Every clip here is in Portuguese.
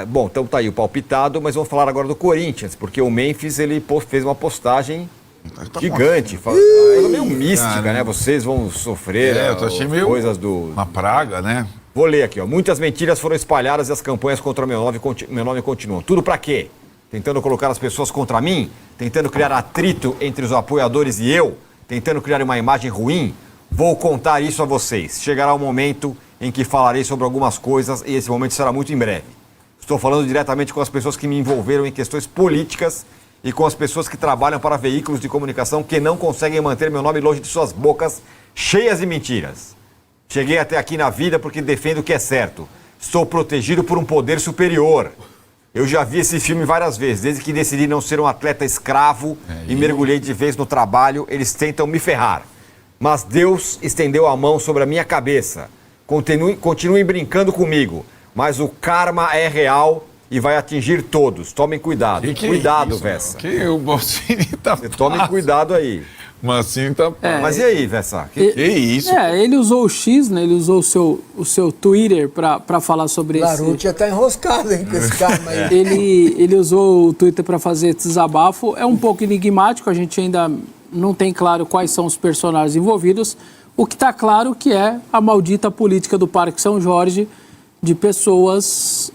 Bom, então tá aí o palpitado, mas vamos falar agora do Corinthians, porque o Memphis ele fez uma postagem gigante, coisa meio mística, né? Vocês vão sofrer eu achei meio coisas do... uma praga, né? Vou ler aqui, ó. Muitas mentiras foram espalhadas e as campanhas contra meu nome continuam. Tudo pra quê? Tentando colocar as pessoas contra mim? Tentando criar atrito entre os apoiadores e eu? Tentando criar uma imagem ruim? Vou contar isso a vocês. Chegará o momento em que falarei sobre algumas coisas e esse momento será muito em breve. Estou falando diretamente com as pessoas que me envolveram em questões políticas e com as pessoas que trabalham para veículos de comunicação que não conseguem manter meu nome longe de suas bocas cheias de mentiras. Cheguei até aqui na vida porque defendo o que é certo. Estou protegido por um poder superior. Eu já vi esse filme várias vezes. Desde que decidi não ser um atleta escravo e mergulhei de vez no trabalho, eles tentam me ferrar. Mas Deus estendeu a mão sobre a minha cabeça. Continuem brincando comigo. Mas o karma é real e vai atingir todos. Tomem cuidado. Cuidado, Vessa. O Bossini tá Tomem cuidado aí. Mas assim tá... Mas e aí, Vessa? Que isso? Ele usou o X, né? Ele usou o seu Twitter para falar sobre isso. Laruti já tá enroscado, hein, com esse karma aí. Ele usou o Twitter para fazer esse desabafo. É um pouco enigmático, a gente ainda não tem claro quais são os personagens envolvidos. O que está claro que é a maldita política do Parque São Jorge, de pessoas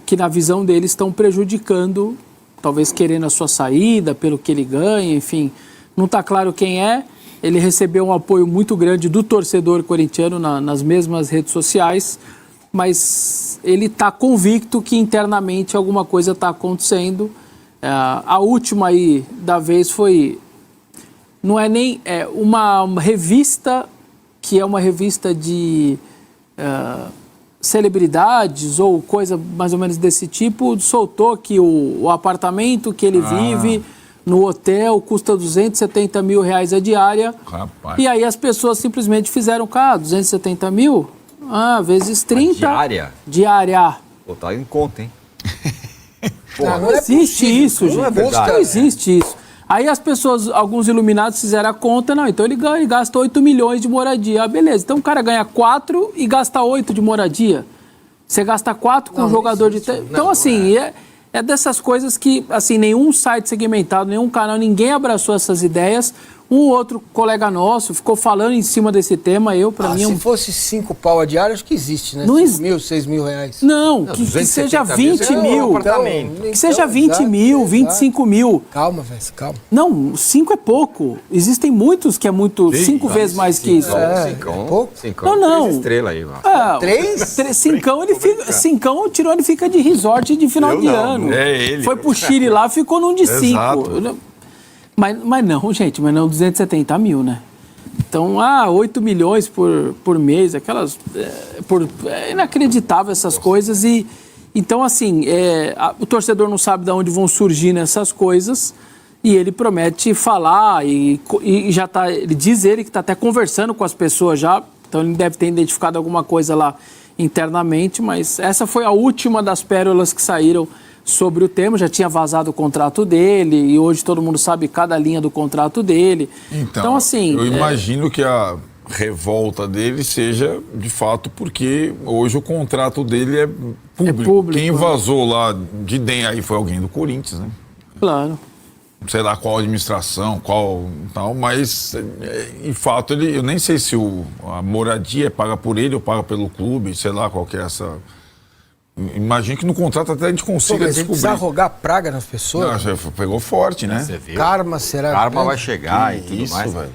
que, na visão deles, estão prejudicando, talvez querendo a sua saída, pelo que ele ganha, enfim. Não está claro quem é. Ele recebeu um apoio muito grande do torcedor corintiano nas mesmas redes sociais, mas ele está convicto que internamente alguma coisa está acontecendo. A última aí da vez foi... Não é nem uma revista que é uma revista de... celebridades ou coisa mais ou menos desse tipo, soltou que o apartamento que ele vive no hotel custa 270 mil reais a diária. Rapaz. E aí as pessoas simplesmente fizeram, 270 mil? Vezes 30. Diária? Diária. Pô, tá em conta, hein? Não existe isso, gente. Não é verdade. Não existe isso. Aí as pessoas, alguns iluminados fizeram a conta, então ele gasta 8 milhões de moradia. Beleza, então o cara ganha 4 e gasta 8 de moradia. Você gasta 4 com um jogador de... Então, assim, é dessas coisas que, assim, nenhum site segmentado, nenhum canal, ninguém abraçou essas ideias. Um outro colega nosso ficou falando em cima desse tema, pra mim... Se fosse 5 pau a diária, acho que existe, né? 5 mil, 6 mil reais. Não, que seja 20 mil. Que seja 20 mil, 25 mil. Calma, velho, calma. Não, 5 é pouco. Existem muitos que é muito, 5 vezes mais que isso. É pouco? Não. 3 estrelas aí, mano. 3? Cincão, ele tirou, ele fica de resort de final de ano. Ele. Foi pro Chile lá, ficou num de 5. Mas não, gente, 270 mil, né? Então, 8 milhões por mês, aquelas... É inacreditável essas coisas e... Então, assim, o torcedor não sabe de onde vão surgir essas coisas e ele promete falar e já tá... Ele diz que está até conversando com as pessoas já, então ele deve ter identificado alguma coisa lá internamente, mas essa foi a última das pérolas que saíram sobre o tema. Já tinha vazado o contrato dele e hoje todo mundo sabe cada linha do contrato dele. Então assim... Eu imagino que a revolta dele seja, de fato, porque hoje o contrato dele é público. Quem vazou lá de dentro aí foi alguém do Corinthians, né? Claro. Sei lá qual administração, qual tal, mas, em fato, eu nem sei se a moradia é paga por ele ou paga pelo clube, sei lá qual que é essa... Imagino que no contrato até a gente consiga descobrir. Precisa rogar praga nas pessoas? Não, já pegou forte, né? Você viu? Karma, será? Karma vai chegar e tudo mais. velho.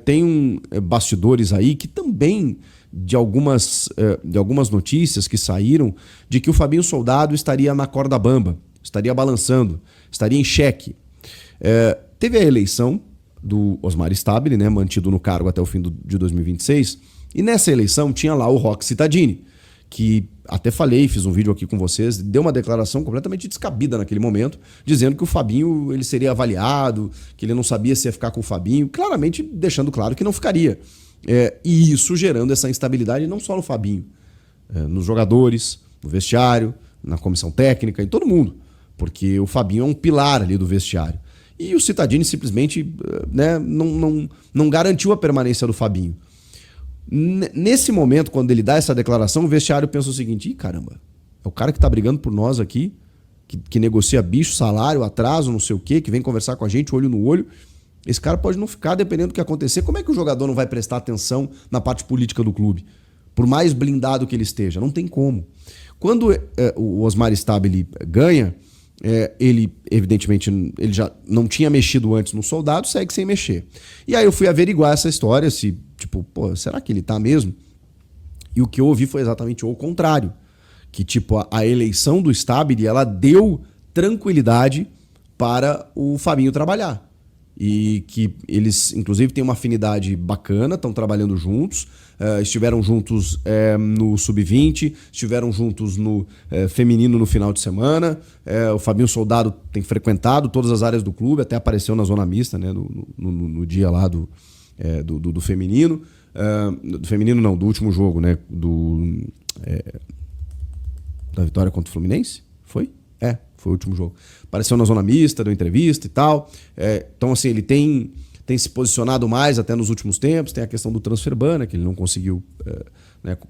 Tem bastidores aí que também, de algumas notícias que saíram, de que o Fabinho Soldado estaria na corda bamba, estaria balançando, estaria em xeque. Teve a eleição do Osmar Stabile, né, mantido no cargo até o fim de 2026, e nessa eleição tinha lá o Roque Cittadini, que até falei, fiz um vídeo aqui com vocês, deu uma declaração completamente descabida naquele momento, dizendo que o Fabinho ele seria avaliado, que ele não sabia se ia ficar com o Fabinho, claramente deixando claro que não ficaria. E isso gerando essa instabilidade não só no Fabinho, nos jogadores, no vestiário, na comissão técnica, em todo mundo, porque o Fabinho é um pilar ali do vestiário. E o Cittadini simplesmente não garantiu a permanência do Fabinho. Nesse momento, quando ele dá essa declaração, o vestiário pensa o seguinte: caramba, É o cara que tá brigando por nós aqui, que negocia bicho, salário, atraso, não sei o quê, que vem conversar com a gente, olho no olho. Esse cara pode não ficar, dependendo do que acontecer. Como é que o jogador não vai prestar atenção na parte política do clube? Por mais blindado que ele esteja. Não tem como. Quando o Osmar Stabile ganha, ele, evidentemente, ele já não tinha mexido antes no soldado, segue sem mexer. E aí eu fui averiguar essa história, se, tipo, pô, será que ele tá mesmo? E o que eu ouvi foi exatamente o contrário. Que, tipo, a eleição do Stabile, ela deu tranquilidade para o Fabinho trabalhar. E que eles, inclusive, têm uma afinidade bacana, estão trabalhando juntos, estiveram juntos no Sub-20, estiveram juntos no feminino no final de semana. O Fabinho Soldado tem frequentado todas as áreas do clube, até apareceu na zona mista, né, no dia lá do feminino. Do feminino não, do último jogo, né, da vitória contra o Fluminense? Foi? Foi o último jogo. Apareceu na zona mista, deu entrevista e tal. Então, assim, ele tem se posicionado mais até nos últimos tempos. Tem a questão do transfer ban, né, que ele não conseguiu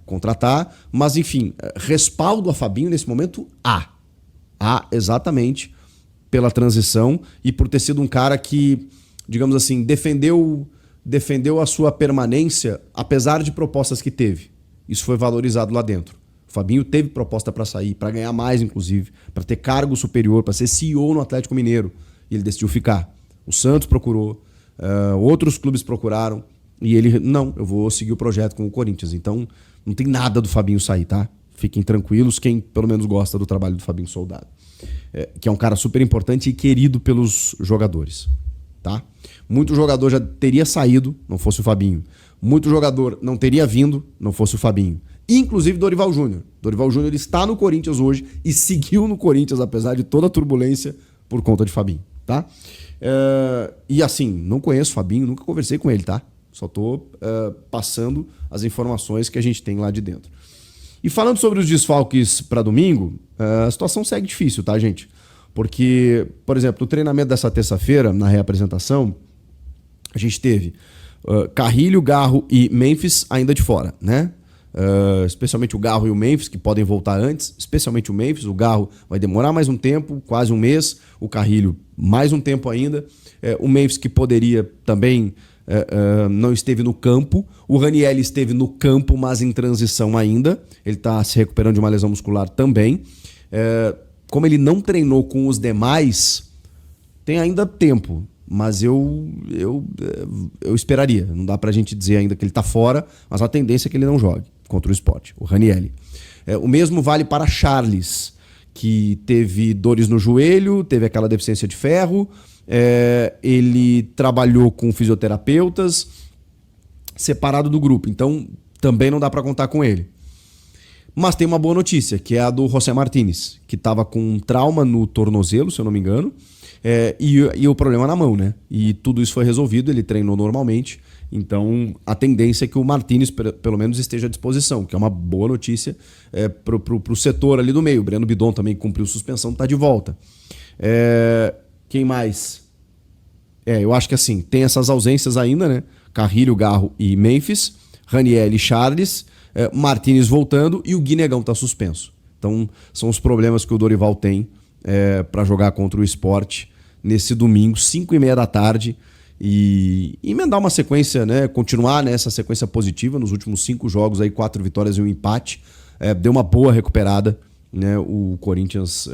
contratar. Mas, enfim, respaldo a Fabinho nesse momento há. Há exatamente pela transição e por ter sido um cara que, digamos assim, defendeu a sua permanência apesar de propostas que teve. Isso foi valorizado lá dentro. O Fabinho teve proposta para sair, para ganhar mais, inclusive, para ter cargo superior, para ser CEO no Atlético Mineiro. E ele decidiu ficar. O Santos procurou, outros clubes procuraram, e ele, não, eu vou seguir o projeto com o Corinthians. Então, não tem nada do Fabinho sair, tá? Fiquem tranquilos, quem pelo menos gosta do trabalho do Fabinho Soldado. Que é um cara super importante e querido pelos jogadores, tá? Muito jogador já teria saído, não fosse o Fabinho. Muito jogador não teria vindo, não fosse o Fabinho. Inclusive Dorival Júnior. Dorival Júnior está no Corinthians hoje e seguiu no Corinthians, apesar de toda a turbulência, por conta de Fabinho, tá? E assim, não conheço o Fabinho, nunca conversei com ele, tá? Só tô passando as informações que a gente tem lá de dentro. E falando sobre os desfalques para domingo, a situação segue difícil, tá, gente? Porque, por exemplo, no treinamento dessa terça-feira, na reapresentação, a gente teve Carrilho, Garro e Memphis ainda de fora, né? Especialmente o Garro e o Memphis, que podem voltar antes, especialmente o Memphis. O Garro vai demorar mais um tempo, quase um mês. O Carrilho, mais um tempo ainda. O Memphis, que poderia também, não esteve no campo. O Raniel esteve no campo, mas em transição ainda. Ele está se recuperando de uma lesão muscular também. Como ele não treinou com os demais, tem ainda tempo. Mas eu esperaria. Não dá pra gente dizer ainda que ele tá fora, mas a tendência é que ele não jogue contra o Sport, o Raniel. O mesmo vale para Charles, que teve dores no joelho, teve aquela deficiência de ferro, ele trabalhou com fisioterapeutas, separado do grupo, então também não dá pra contar com ele. Mas tem uma boa notícia, que é a do José Martínez, que estava com um trauma no tornozelo, se eu não me engano, e o problema na mão, né? E tudo isso foi resolvido, ele treinou normalmente. Então, a tendência é que o Martínez, pelo menos, esteja à disposição, que é uma boa notícia pro setor ali do meio. O Breno Bidon também cumpriu suspensão, está de volta. Quem mais? Eu acho que assim, tem essas ausências ainda, né? Carrilho, Garro e Memphis, Raniel e Charles, Martínez voltando e o Guinegão está suspenso. Então, são os problemas que o Dorival tem para jogar contra o Sport nesse domingo, 5h30 da tarde, e emendar uma sequência, né? Continuar nessa sequência positiva. Nos últimos 5 jogos, aí 4 vitórias e um empate. Deu uma boa recuperada, né? O Corinthians,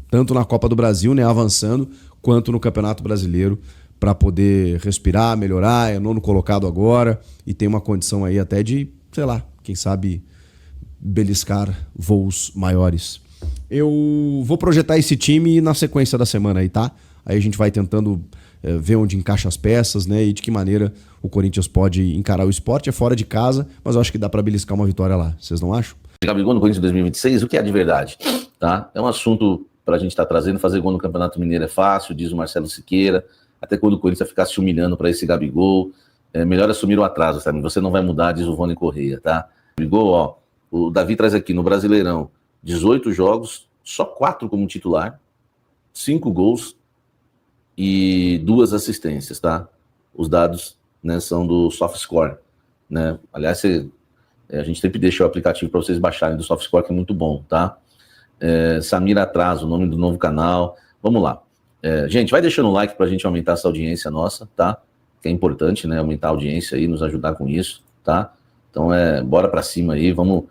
tanto na Copa do Brasil, né, avançando, quanto no Campeonato Brasileiro, para poder respirar, melhorar. É 9º colocado agora e tem uma condição aí até de, sei lá, quem sabe beliscar voos maiores. Eu vou projetar esse time na sequência da semana aí, tá? Aí a gente vai tentando ver onde encaixa as peças, né? E de que maneira o Corinthians pode encarar o Sport. É fora de casa, mas eu acho que dá para beliscar uma vitória lá. Vocês não acham? Gabigol no Corinthians em 2026, o que é de verdade? Tá? É um assunto para a gente estar trazendo. Fazer gol no Campeonato Mineiro é fácil, diz o Marcelo Siqueira. Até quando o Corinthians ficar se humilhando para esse Gabigol, melhor assumir o atraso, sabe? Você não vai mudar, diz o Rony Correia, tá? Gabigol, ó, o Davi traz aqui no Brasileirão 18 jogos, só 4 como titular, 5 gols e 2 assistências, tá? Os dados, né, são do SoftScore, né? Aliás, a gente sempre deixa o aplicativo para vocês baixarem do SoftScore, que é muito bom, tá? Samira Atraso, o nome do novo canal. Vamos lá. Gente, vai deixando o like pra gente aumentar essa audiência nossa, tá? Que é importante, né? Aumentar a audiência aí, nos ajudar com isso, tá? Então, bora pra cima aí, vamos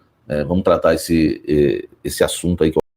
tratar esse assunto aí que